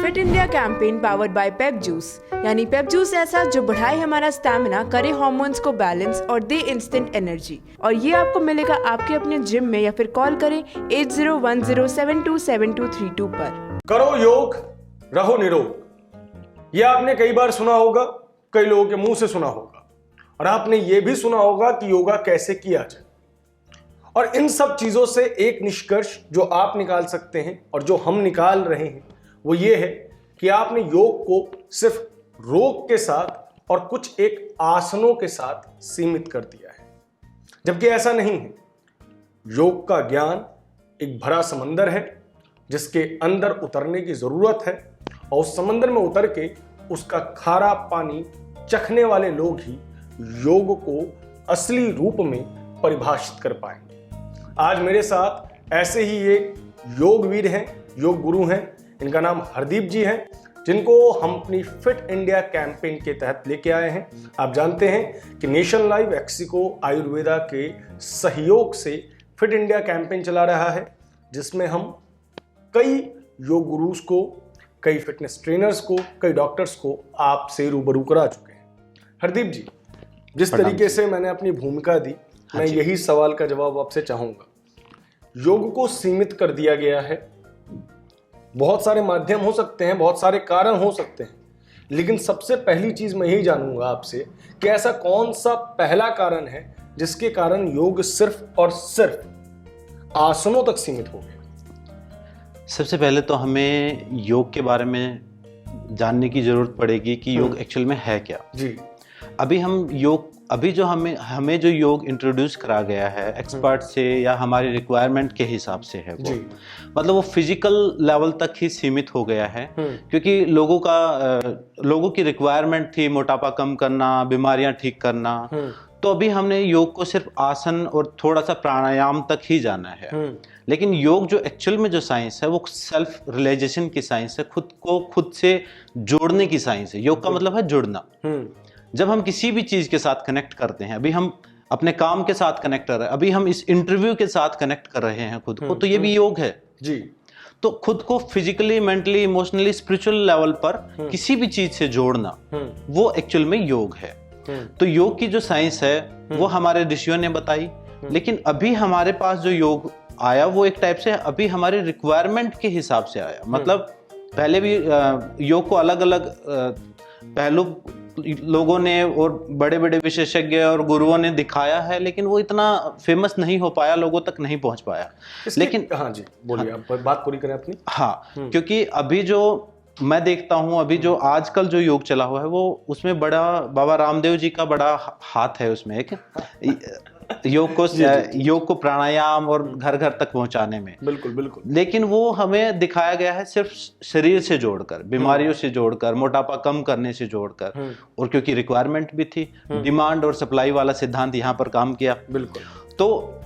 Fit India campaign powered by Pep juice, यानी पेप juice ऐसा जो बढ़ाए हमारा स्टैमिना, करे हार्मोन्स को बैलेंस और दे इंस्टेंट एनर्जी। और ये आपको मिलेगा आपके अपने जिम में, या फिर कॉल करें 8010727232 पर। करो योग, रहो निरोग। ये आपने कई बार सुना होगा, कई लोगों के मुंह से सुना होगा, और आपने ये भी सुना होगा कि योगा कैसे किया जाए। और इन सब चीजों से एक निष्कर्ष जो आप निकाल सकते हैं और जो हम निकाल रहे हैं वो ये है कि आपने योग को सिर्फ रोग के साथ और कुछ एक आसनों के साथ सीमित कर दिया है, जबकि ऐसा नहीं है। योग का ज्ञान एक भरा समंदर है जिसके अंदर उतरने की जरूरत है, और उस समंदर में उतर के उसका खारा पानी चखने वाले लोग ही योग को असली रूप में परिभाषित कर पाएंगे। आज मेरे साथ ऐसे ही एक योगवीर हैं, योग गुरु हैं। इनका नाम हरदीप जी है, जिनको हम अपनी फिट इंडिया कैंपेन के तहत लेके आए हैं। आप जानते हैं कि नेशन लाइव एक्सिको आयुर्वेदा के सहयोग से फिट इंडिया कैंपेन चला रहा है, जिसमें हम कई योग गुरुज को, कई फिटनेस ट्रेनर्स को, कई डॉक्टर्स को आपसे रूबरू करा चुके हैं। हरदीप जी, जिस तरीके से मैंने अपनी भूमिका दी, मैं यही सवाल का जवाब आपसे चाहूंगा। योग को सीमित कर दिया गया है, बहुत सारे माध्यम हो सकते हैं, बहुत सारे कारण हो सकते हैं, लेकिन सबसे पहली चीज मैं यही जानूंगा आपसे कि ऐसा कौन सा पहला कारण है जिसके कारण योग सिर्फ और सिर्फ आसनों तक सीमित हो गया। सबसे पहले तो हमें योग के बारे में जानने की जरूरत पड़ेगी कि योग एक्चुअल में है क्या। जी, अभी जो हमें जो योग इंट्रोड्यूस करा गया है एक्सपर्ट से या हमारे रिक्वायरमेंट के हिसाब से है वो, मतलब वो फिजिकल लेवल तक ही सीमित हो गया है, क्योंकि लोगों की रिक्वायरमेंट थी मोटापा कम करना, बीमारियां ठीक करना। तो अभी हमने योग को सिर्फ आसन और थोड़ा सा प्राणायाम तक ही जाना है। लेकिन योग जो एक्चुअल में जो साइंस है वो सेल्फ रियलाइजेशन की साइंस है, खुद को खुद से जोड़ने की साइंस है। योग का मतलब है जुड़ना। जब हम किसी भी चीज के साथ कनेक्ट करते हैं, अभी हम अपने काम के साथ कनेक्ट कर रहे हैं, अभी हम इस इंटरव्यू के साथ कनेक्ट कर रहे हैं खुद को, तो ये भी योग है जी। तो खुद को physically, mentally, emotionally, spiritual level पर किसी भी चीज से जोड़ना, वो एक्चुअल में योग है। तो योग की जो साइंस है वो हमारे ऋषियों ने बताई, लेकिन अभी हमारे पास जो योग आया वो एक टाइप से अभी हमारे रिक्वायरमेंट के हिसाब से आया। मतलब पहले भी योग को अलग अलग पहलू लोगों ने और बड़े बड़े विशेषज्ञ और गुरुओं ने दिखाया है, लेकिन वो इतना फेमस नहीं हो पाया, लोगों तक नहीं पहुंच पाया। लेकिन हाँ जी, बोलिए, आप बात पूरी करें अपनी। हाँ, क्योंकि अभी जो मैं देखता हूँ, अभी जो आजकल जो योग चला हुआ है वो, उसमें बड़ा बाबा रामदेव जी का बड़ा हाथ है उसमें। एक योग को प्राणायाम और घर घर तक पहुंचाने में। बिल्कुल बिल्कुल। लेकिन वो हमें दिखाया गया है सिर्फ शरीर से जोड़कर, बीमारियों से जोड़कर, मोटापा कम करने से जोड़कर, और क्योंकि रिक्वायरमेंट भी थी, डिमांड और सप्लाई वाला सिद्धांत यहाँ पर काम किया। बिल्कुल। तो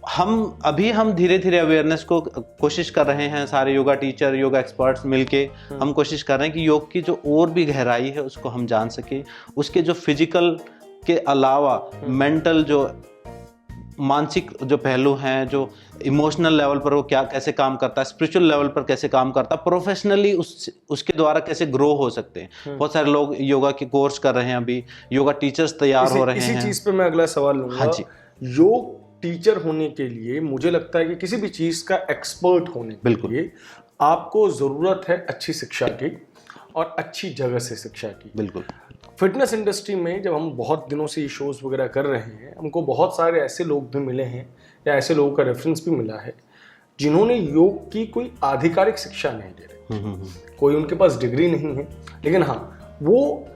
हम धीरे धीरे अवेयरनेस को कोशिश कर रहे हैं, सारे योगा टीचर, योगा एक्सपर्ट्स मिलके हम कोशिश कर रहे हैं कि योग की जो और भी गहराई है उसको हम जान सके। उसके जो फिजिकल के अलावा मेंटल, जो मानसिक जो पहलू हैं, जो इमोशनल लेवल पर वो कैसे काम करता है, स्पिरिचुअल लेवल पर कैसे काम करता है, प्रोफेशनली उसके द्वारा कैसे ग्रो हो सकते हैं। बहुत सारे लोग योगा के कोर्स कर रहे हैं, अभी योगा टीचर्स तैयार हो रहे हैं। इसी चीज पे मैं अगला सवाल लूंगा। हाँ जी। योग टीचर होने के लिए मुझे लगता है कि किसी भी चीज का एक्सपर्ट होने के लिए आपको जरूरत है अच्छी शिक्षा की और अच्छी जगह से शिक्षा की। बिल्कुल। फिटनेस इंडस्ट्री में जब हम बहुत दिनों से ये शोज वगैरह कर रहे हैं, हमको बहुत सारे ऐसे लोग भी मिले हैं या ऐसे लोगों का रेफरेंस भी मिला है जिन्होंने योग की कोई आधिकारिक शिक्षा नहीं दे रहे, कोई उनके पास डिग्री नहीं है, लेकिन हाँ, वो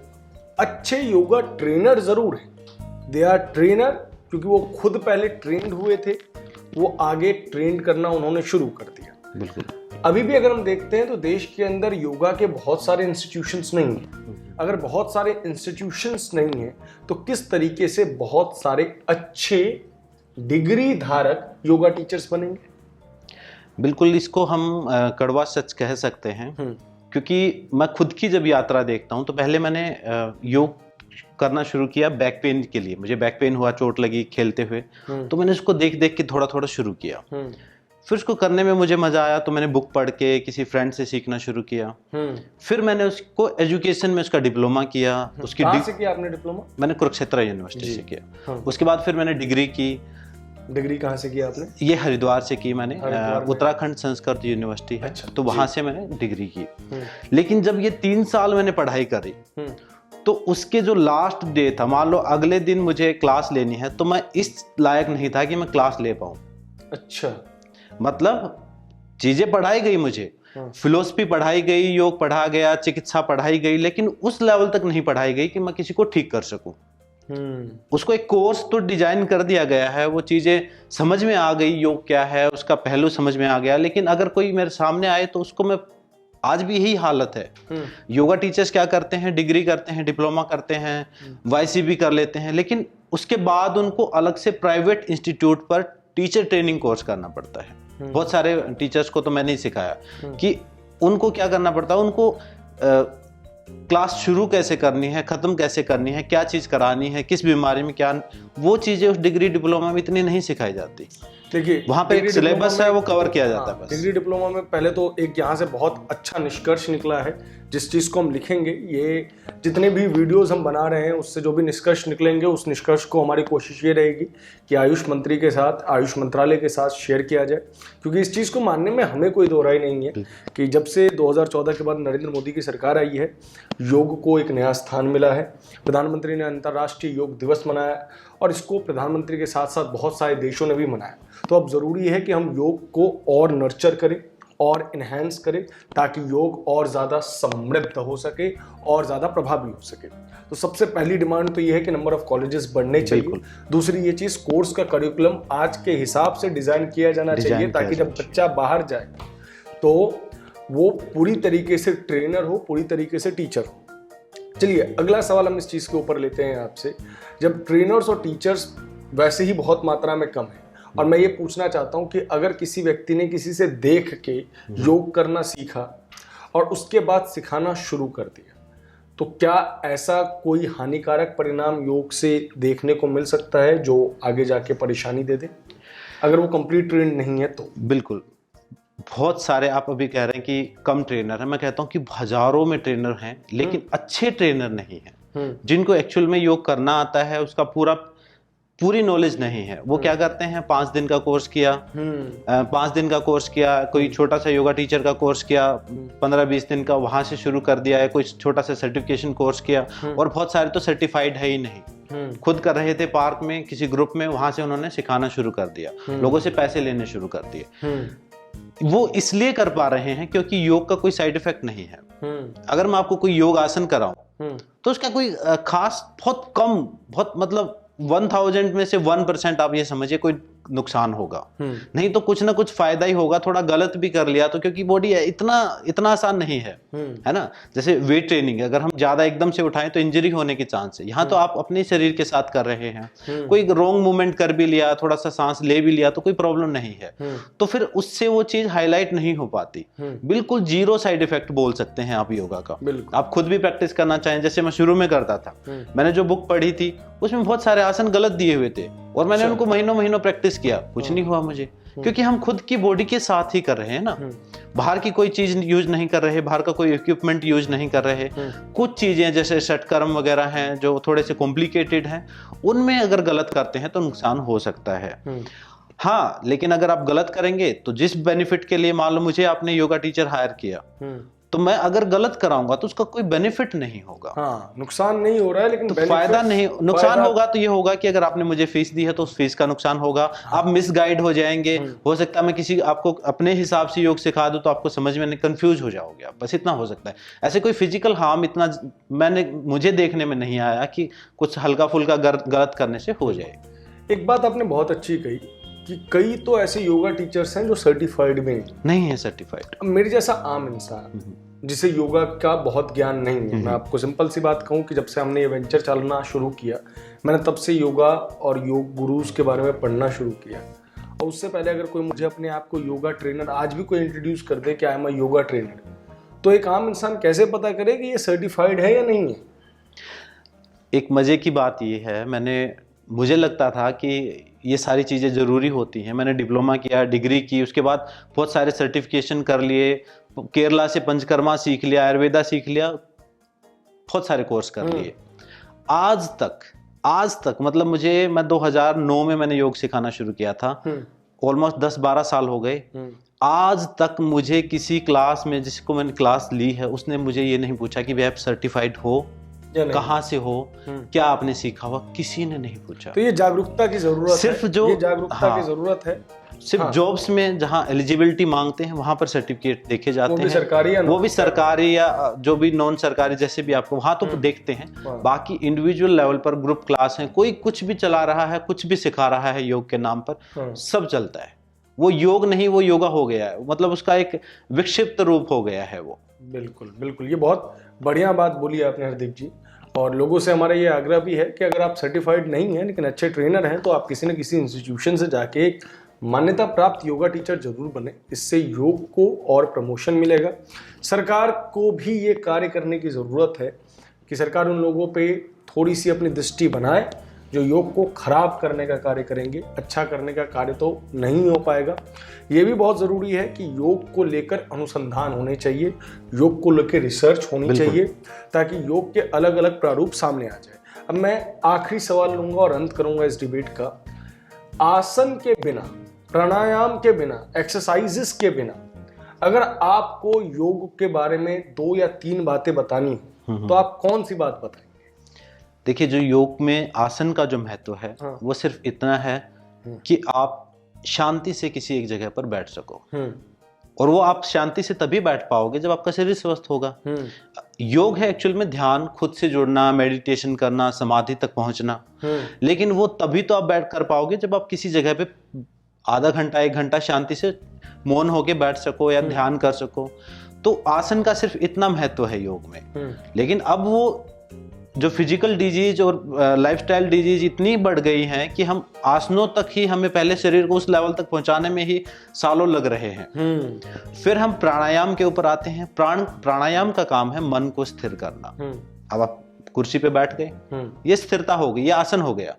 अच्छे योगा ट्रेनर जरूर हैं। दे आर ट्रेनर, क्योंकि वो खुद पहले ट्रेंड हुए थे, वो आगे ट्रेंड करना उन्होंने शुरू कर दिया। बिल्कुल। अभी भी अगर हम देखते हैं तो देश के अंदर योगा के बहुत सारे इंस्टीट्यूशंस नहीं हैं। अगर बहुत सारे इंस्टीट्यूशंस नहीं हैं तो किस तरीके से बहुत सारे अच्छे डिग्री धारक योगा टीचर्स बनेंगे? बिल्कुल, इसको हम कड़वा सच कह सकते हैं, क्योंकि मैं खुद की जब यात्रा देखता हूं तो पहले मैंने योग करना शुरू किया बैक पेन के लिए। मुझे बैक पेन हुआ, चोट लगी खेलते हुए, तो मैंने उसको देख देख के थोड़ा थोड़ा शुरू किया। फिर उसको करने में मुझे मजा आया तो मैंने बुक पढ़ के किसी फ्रेंड से सीखना शुरू किया। फिर मैंने उसको एजुकेशन में उसका डिप्लोमा किया। उसकी कहाँ से किया आपने डिप्लोमा? मैंने कुरुक्षेत्र यूनिवर्सिटी से किया। उसके बाद फिर मैंने डिग्री की। डिग्री कहाँ से किया आपने? ये हरिद्वार से की मैंने, उत्तराखंड संस्कृत यूनिवर्सिटी है। अच्छा, तो वहां से मैंने डिग्री की। लेकिन जब ये 3 साल मैंने पढ़ाई करी तो उसके जो लास्ट डे था, मान लो अगले दिन मुझे क्लास लेनी है, तो मैं इस लायक नहीं था कि मैं क्लास ले पाऊं। अच्छा, मतलब चीजें पढ़ाई गई मुझे, फिलोसफी पढ़ाई गई, योग पढ़ा गया, चिकित्सा पढ़ाई गई, लेकिन उस लेवल तक नहीं पढ़ाई गई कि मैं किसी को ठीक कर सकूं। उसको एक कोर्स तो डिजाइन कर दिया गया है, वो चीजें समझ में आ गई, योग क्या है उसका पहलू समझ में आ गया, लेकिन अगर कोई मेरे सामने आए तो उसको मैं, आज भी यही हालत है। योगा टीचर्स क्या करते हैं, डिग्री करते हैं, डिप्लोमा करते हैं, YCB कर लेते हैं, लेकिन उसके बाद उनको अलग से प्राइवेट इंस्टीट्यूट पर टीचर ट्रेनिंग कोर्स करना पड़ता है। बहुत सारे टीचर्स को तो मैंने ही सिखाया कि उनको क्या करना पड़ता है, उनको क्लास शुरू कैसे करनी है, खत्म कैसे करनी है, क्या चीज करानी है, किस बीमारी में क्या, वो चीजें उस डिग्री डिप्लोमा में इतनी नहीं सिखाई जाती। देखिए वहां पे एक सिलेबस है, वो कवर किया जाता है बस। डिग्री डिप्लोमा में पहले तो एक यहाँ से बहुत अच्छा निष्कर्ष निकला है, जिस चीज को हम लिखेंगे, ये जितने भी वीडियोस हम बना रहे हैं उससे जो भी निष्कर्ष निकलेंगे, उस निष्कर्ष को हमारी कोशिश ये रहेगी कि आयुष मंत्री के साथ, आयुष मंत्रालय के साथ शेयर किया जाए, क्योंकि इस चीज़ को मानने में हमें कोई दो राय नहीं है कि जब से 2014 के बाद नरेंद्र मोदी की सरकार आई है, योग को एक नया स्थान मिला है। प्रधानमंत्री ने अंतर्राष्ट्रीय योग दिवस मनाया और इसको प्रधानमंत्री के साथ साथ बहुत सारे देशों ने भी मनाया। तो अब ज़रूरी है कि हम योग को और नर्चर करें और इन्हेंस करें, ताकि योग और ज़्यादा समृद्ध हो सके और ज़्यादा प्रभावी हो सके। तो सबसे पहली डिमांड तो ये है कि नंबर ऑफ कॉलेजेस बढ़ने चाहिए। दूसरी ये चीज़, कोर्स का करिकुलम आज के हिसाब से डिज़ाइन किया जाना चाहिए, ताकि जब बच्चा बाहर जाए तो वो पूरी तरीके से ट्रेनर हो, पूरी तरीके से टीचर हो। चलिए अगला सवाल हम इस चीज़ के ऊपर लेते हैं आपसे। जब ट्रेनर्स और टीचर्स वैसे ही बहुत मात्रा में कम है, और मैं ये पूछना चाहता हूँ कि अगर किसी व्यक्ति ने किसी से देख के योग करना सीखा और उसके बाद सिखाना शुरू कर दिया, तो क्या ऐसा कोई हानिकारक परिणाम योग से देखने को मिल सकता है जो आगे जाके परेशानी दे दे, अगर वो कंप्लीट ट्रेंड नहीं है तो? बिल्कुल, बहुत सारे, आप अभी कह रहे हैं कि कम ट्रेनर है, मैं कहता हूँ कि हजारों में ट्रेनर हैं, लेकिन अच्छे ट्रेनर नहीं हैं, जिनको एक्चुअल में योग करना आता है, उसका पूरी नॉलेज नहीं है। वो क्या करते हैं, 5 दिन का कोर्स किया, 5 दिन का कोर्स किया, कोई छोटा सा योगा टीचर का कोर्स किया, 15-20 दिन का वहां से शुरू कर दिया है, कोई छोटा सा सर्टिफिकेशन कोर्स किया, और बहुत सारे तो सर्टिफाइड है ही नहीं, खुद कर रहे थे पार्क में किसी ग्रुप में, वहां से उन्होंने सिखाना शुरू कर दिया, लोगों से पैसे लेने शुरू कर दिए। वो इसलिए कर पा रहे हैं क्योंकि योग का कोई साइड इफेक्ट नहीं है। अगर मैं आपको कोई योग आसन कराऊं तो उसका कोई खास, बहुत कम, बहुत मतलब 1000 में से 1% आप ये समझिए कोई नुकसान होगा, नहीं तो कुछ ना कुछ फायदा ही होगा। थोड़ा गलत भी कर लिया तो, क्योंकि बॉडी इतना आसान नहीं है, है ना। जैसे वेट ट्रेनिंग, अगर हम ज्यादा एकदम से उठाएं तो इंजरी होने के चांस है। यहाँ तो आप अपने शरीर के साथ कर रहे हैं, कोई रॉन्ग मूवमेंट कर भी लिया, थोड़ा सा सांस ले भी लिया तो कोई प्रॉब्लम नहीं है, तो फिर उससे वो चीज हाईलाइट नहीं हो पाती। बिल्कुल 0 साइड इफेक्ट बोल सकते हैं आप योगा का। आप खुद भी प्रैक्टिस करना चाहें, जैसे मैं शुरू में करता था, मैंने जो बुक पढ़ी थी उसमें बहुत सारे आसन गलत दिए हुए थे, और मैंने उनको महीनों प्रैक्टिस किया, कुछ नहीं हुआ मुझे, क्योंकि हम खुद की बॉडी के साथ ही कर रहे हैं ना। बाहर की कोई चीज यूज नहीं कर रहे, बाहर का कोई इक्विपमेंट यूज नहीं कर रहे। कुछ चीजें जैसे षटकर्म वगैरह हैं जो थोड़े से कॉम्प्लिकेटेड हैं, उनमें अगर गलत करते हैं तो नुकसान हो सकता है। हाँ, लेकिन अगर आप गलत करेंगे तो जिस बेनिफिट के लिए, मान लो मुझे आपने योगा टीचर हायर किया, तो मैं अगर गलत कराऊंगा तो उसका कोई बेनिफिट नहीं होगा। हाँ, नुकसान नहीं हो रहा है, लेकिन तो फायदा नहीं, नुकसान होगा तो ये होगा कि अगर आपने मुझे फीस दी है तो उस फीस का नुकसान होगा। आप मिसगाइड हो जाएंगे, हो सकता है मैं किसी आपको अपने हिसाब से योग सिखा दूं तो आपको समझ में नहीं, कंफ्यूज हो जाओगे आप, बस इतना हो सकता है। ऐसे कोई फिजिकल हार्म इतना मुझे देखने में नहीं आया कि कुछ हल्का फुल्का गलत करने से हो जाए। एक बात आपने बहुत अच्छी कही कि कई तो ऐसे योगा टीचर्स हैं जो सर्टिफाइड में नहीं है सर्टिफाइड। मेरे जैसा आम इंसान जिसे योगा का बहुत ज्ञान नहीं है, मैं आपको सिंपल सी बात कहूँ कि जब से हमने ये वेंचर चलना शुरू किया, मैंने तब से योगा और योग गुरुज के बारे में पढ़ना शुरू किया। और उससे पहले अगर कोई मुझे अपने आप को योगा ट्रेनर, आज भी कोई इंट्रोड्यूस कर दे कि I am a yoga trainer, तो एक आम इंसान कैसे पता करे कि ये सर्टिफाइड है या नहीं है? एक मजे की बात ये है, मैंने मुझे लगता था कि ये सारी चीज़ें ज़रूरी होती हैं। मैंने डिप्लोमा किया, डिग्री की, उसके बाद बहुत सारे सर्टिफिकेशन कर लिए, केरला से पंचकर्मा सीख लिया, आयुर्वेदा सीख लिया, बहुत सारे कोर्स कर लिए। आज तक मतलब मैं 2009 में मैंने योग सिखाना शुरू किया था, ऑलमोस्ट 10-12 साल हो गए। आज तक मुझे किसी क्लास में जिसको मैंने क्लास ली है उसने मुझे ये नहीं पूछा कि भाई आप सर्टिफाइड हो, कहाँ से हो, क्या आपने सीखा हुआ, किसी ने नहीं पूछा। तो ये जागरूकता की जरूरत सिर्फ है, जो ये जागरूकता की जरूरत है। सिर्फ जॉब्स में जहाँ एलिजिबिलिटी मांगते हैं वहां पर सर्टिफिकेट देखे जाते हैं, वो भी सरकारी या जो भी नॉन सरकारी, जैसे भी आपको वहां तो देखते हैं। बाकी इंडिविजुअल लेवल पर ग्रुप क्लास है, कोई कुछ भी चला रहा है, कुछ भी सिखा रहा है योग के नाम पर, सब चलता है। वो योग नहीं, वो योगा हो गया है, मतलब उसका एक विक्षिप्त रूप हो गया है वो। बिल्कुल बिल्कुल, ये बहुत बढ़िया बात बोली आपने हरदीप जी। और लोगों से हमारा ये आग्रह भी है कि अगर आप सर्टिफाइड नहीं हैं लेकिन अच्छे ट्रेनर हैं तो आप किसी न किसी इंस्टीट्यूशन से जाके एक मान्यता प्राप्त योगा टीचर जरूर बने। इससे योग को और प्रमोशन मिलेगा। सरकार को भी ये कार्य करने की ज़रूरत है कि सरकार उन लोगों पे थोड़ी सी अपनी दृष्टि बनाए जो योग को खराब करने का कार्य करेंगे। अच्छा करने का कार्य तो नहीं हो पाएगा। ये भी बहुत ज़रूरी है कि योग को लेकर अनुसंधान होने चाहिए, योग को लेकर रिसर्च होनी चाहिए, ताकि योग के अलग अलग प्रारूप सामने आ जाए। अब मैं आखिरी सवाल लूँगा और अंत करूँगा इस डिबेट का। आसन के बिना, प्राणायाम के बिना, एक्सरसाइजेस के बिना अगर आपको योग के बारे में 2 या 3 बातें बतानी हो तो आप कौन सी बात बताएंगे? देखिए, जो योग में आसन का जो महत्व है वो सिर्फ इतना है कि आप शांति से किसी एक जगह पर बैठ सको, और वो आप शांति से तभी बैठ पाओगे जब आपका शरीर स्वस्थ होगा। योग है एक्चुअल में ध्यान, खुद से जुड़ना, मेडिटेशन करना, समाधि तक पहुंचना। लेकिन वो तभी तो आप बैठ कर पाओगे जब आप किसी जगह पे आधा घंटा 1 घंटा शांति से मौन होके बैठ सको या ध्यान कर सको। तो आसन का सिर्फ इतना महत्व है योग में। लेकिन अब वो जो फिजिकल डिजीज और लाइफस्टाइल डिजीज इतनी बढ़ गई हैं कि हम आसनों तक ही, हमें पहले शरीर को उस लेवल तक पहुंचाने में ही सालों लग रहे हैं। फिर हम प्राणायाम के ऊपर आते हैं। प्राणायाम का काम है मन को स्थिर करना। अब आप कुर्सी पे बैठ गए, ये स्थिरता हो गई, ये आसन हो गया।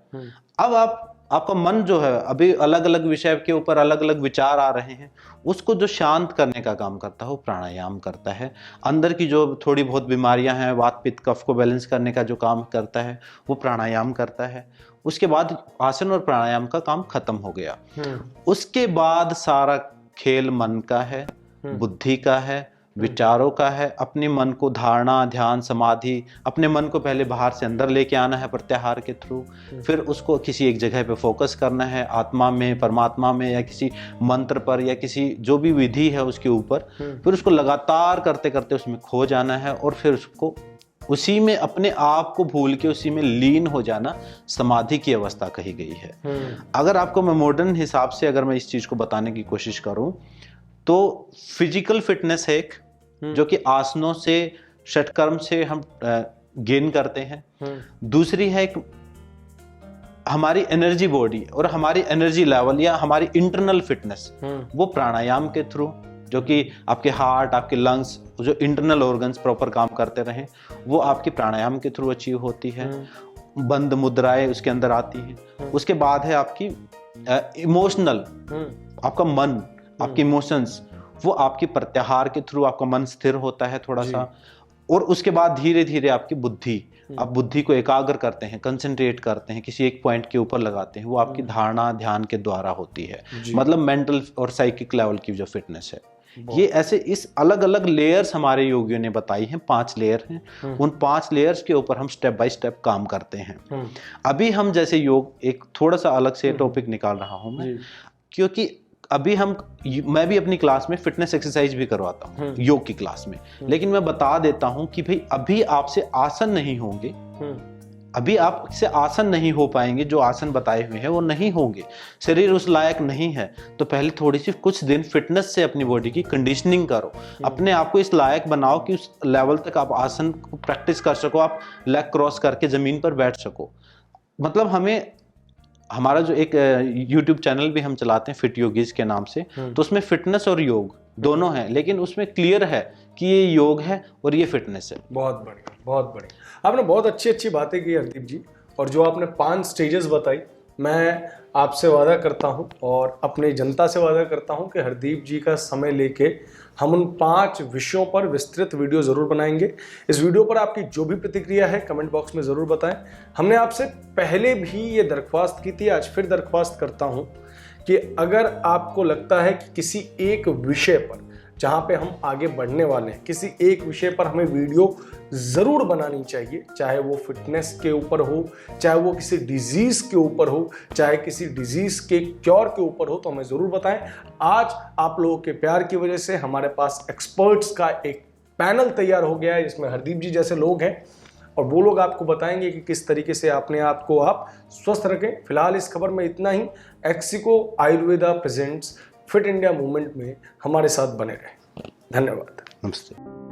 अब आपका मन जो है, अभी अलग अलग विषय के ऊपर अलग अलग विचार आ रहे हैं, उसको जो शांत करने का काम करता है वो प्राणायाम करता है। अंदर की जो थोड़ी बहुत बीमारियां हैं, वात पित्त कफ को बैलेंस करने का जो काम करता है वो प्राणायाम करता है। उसके बाद आसन और प्राणायाम का काम खत्म हो गया। उसके बाद सारा खेल मन का है, बुद्धि का है, विचारों का है। अपने मन को धारणा, ध्यान, समाधि, अपने मन को पहले बाहर से अंदर लेके आना है प्रत्याहार के थ्रू, फिर उसको किसी एक जगह पे फोकस करना है, आत्मा में, परमात्मा में, या किसी मंत्र पर, या किसी जो भी विधि है उसके ऊपर। फिर उसको लगातार करते करते उसमें खो जाना है, और फिर उसको उसी में अपने आप को भूल के उसी में लीन हो जाना समाधि की अवस्था कही गई है। अगर आपको मैं मॉडर्न हिसाब से अगर मैं इस चीज को बताने की कोशिश करूं तो फिजिकल फिटनेस है एक, जो कि आसनों से, षटकर्म से हम गेन करते हैं। दूसरी है एक हमारी एनर्जी बॉडी और हमारी एनर्जी लेवल या हमारी इंटरनल फिटनेस, वो प्राणायाम के थ्रू, जो कि आपके हार्ट, आपके लंग्स, जो इंटरनल ऑर्गन्स प्रॉपर काम करते रहें, वो आपके प्राणायाम के थ्रू अचीव होती है। बंद मुद्राएं उसके अंदर आती हैं। उसके बाद है आपकी इमोशनल, आपका मन, आपके इमोशंस, वो आपकी प्रत्याहार के थ्रू आपका मन स्थिर होता है थोड़ा सा। और उसके बाद धीरे धीरे आपकी बुद्धि, आप बुद्धि को एकाग्र करते हैं, कंसंट्रेट करते हैं, किसी एक पॉइंट के ऊपर लगाते हैं, वो आपकी धारणा, ध्यान के द्वारा होती है। मतलब मेंटल और साइकिक लेवल की जो फिटनेस है, ये ऐसे इस अलग अलग लेयर्स हमारे योगियों ने बताई हैं। 5 लेयर हैं। उन 5 लेयर्स के ऊपर हम स्टेप बाय स्टेप काम करते हैं। अभी हम जैसे योग, एक थोड़ा सा अलग से टॉपिक निकाल रहा हूं मैं, क्योंकि अभी मैं भी अपनी क्लास में फिटनेस एक्सरसाइज भी करवाता हूँ योग की क्लास में। लेकिन मैं बता देता हूँ कि भाई अभी आपसे आसन नहीं होंगे, अभी आपसे आसन नहीं हो पाएंगे, जो आसन बताए हुए हैं वो नहीं होंगे, शरीर उस लायक नहीं है। तो पहले थोड़ी सी कुछ दिन फिटनेस से अपनी बॉडी की कंडीशनिंग करो, अपने आप को इस लायक बनाओ कि उस लेवल तक आप आसन को प्रैक्टिस कर सको, आप लेग क्रॉस करके जमीन पर बैठ सको। मतलब हमारा जो एक YouTube चैनल भी हम चलाते हैं फिट योगीज के नाम से, तो उसमें फिटनेस और योग दोनों हैं, लेकिन उसमें क्लियर है कि ये योग है और ये फिटनेस है। बहुत बढ़िया, बहुत बढ़िया। आपने बहुत अच्छी अच्छी बातें की हरदीप जी, और जो आपने 5 स्टेजेस बताई, मैं आपसे वादा करता हूं और अपनी जनता से वादा करता हूं कि हरदीप जी का समय लेके हम उन 5 विषयों पर विस्तृत वीडियो ज़रूर बनाएंगे। इस वीडियो पर आपकी जो भी प्रतिक्रिया है कमेंट बॉक्स में ज़रूर बताएं। हमने आपसे पहले भी ये दरख्वास्त की थी, आज फिर दरख्वास्त करता हूं कि अगर आपको लगता है कि किसी एक विषय पर जहां पे हम आगे बढ़ने वाले हैं, किसी एक विषय पर हमें वीडियो ज़रूर बनानी चाहिए, चाहे वो फिटनेस के ऊपर हो, चाहे वो किसी डिजीज़ के ऊपर हो, चाहे किसी डिजीज़ के क्योर के ऊपर हो, तो हमें ज़रूर बताएं। आज आप लोगों के प्यार की वजह से हमारे पास एक्सपर्ट्स का एक पैनल तैयार हो गया है, जिसमें हरदीप जी जैसे लोग हैं और वो लोग आपको बताएंगे कि किस तरीके से अपने आप को आप स्वस्थ रखें। फिलहाल इस खबर में इतना ही। एक्सिको Ayurveda presents Fit India movement में हमारे साथ बने रहें। धन्यवाद। नमस्ते।